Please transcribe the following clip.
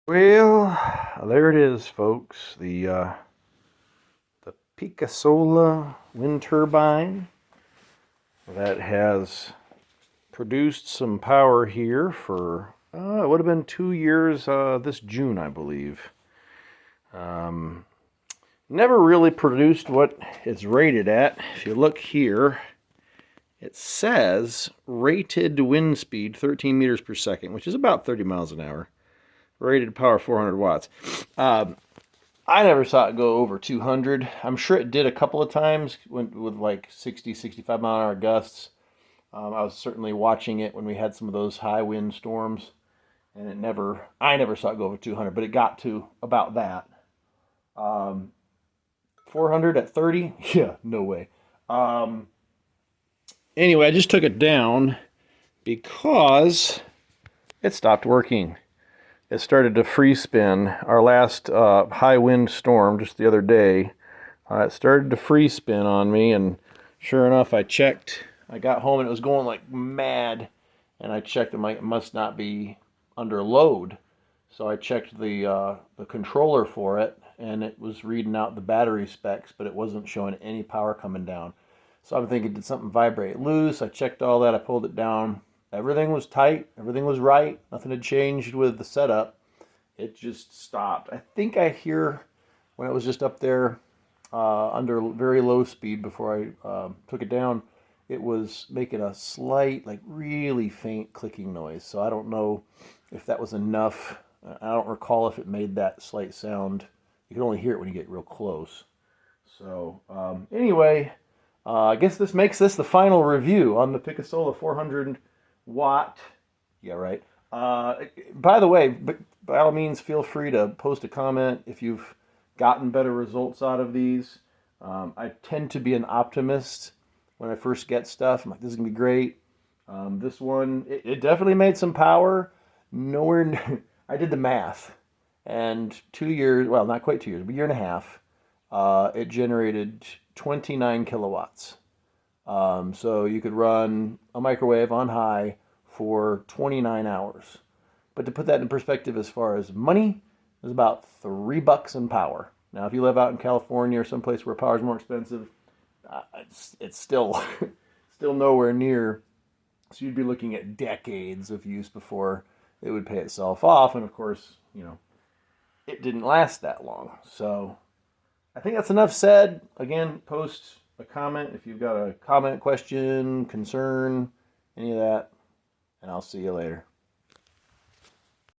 Well, there it is, folks. The Pikasola wind turbine that has produced some power here for it would have been 2 years this June, I believe. Um, Never really produced what it's rated at. If you look here, it says rated wind speed 13 meters per second, which is about 30 miles an hour. Rated power 400 watts. I never saw it go over 200. I'm sure it did a couple of times with like 60, 65 mile an hour gusts. I was certainly watching it when we had some of those high wind storms, and I never saw it go over 200, but it got to about that. Um, 400 at 30? Yeah, no way. Um, anyway, I just took it down because it stopped working. It started to free spin. Our last high wind storm just the other day, it started to free spin on me, and sure enough, I checked. I got home and it was going like mad, and I checked it must not be under load. So I checked the controller for it, and it was reading out the battery specs, but it wasn't showing any power coming down. So I'm thinking, did something vibrate loose? I checked all that. I pulled it down. Everything was tight. Everything was right. Nothing had changed with the setup. It just stopped. I think I hear when it was just up there under very low speed before I took it down, it was making a slight, like really faint clicking noise. So I don't know if that was enough. I don't recall if it made that slight sound. You can only hear it when you get real close. So anyway, I guess this makes this the final review on the Pikasola 400 watt. Yeah, right. By the way, by all means, feel free to post a comment if you've gotten better results out of these. I tend to be an optimist when I first get stuff. I'm like, this is going to be great. This one, it definitely made some power. Nowhere, I did the math. And 2 years, well, not quite 2 years, but a year and a half, it generated 29 kilowatts. So you could run a microwave on high for 29 hours. But to put that in perspective as far as money, it's about $3 in power. Now, if you live out in California or someplace where power is more expensive, it's still still nowhere near. So you'd be looking at decades of use before it would pay itself off. And of course, it didn't last that long. So I think that's enough said. Again, post a comment if you've got a comment, question, concern, any of that, and I'll see you later.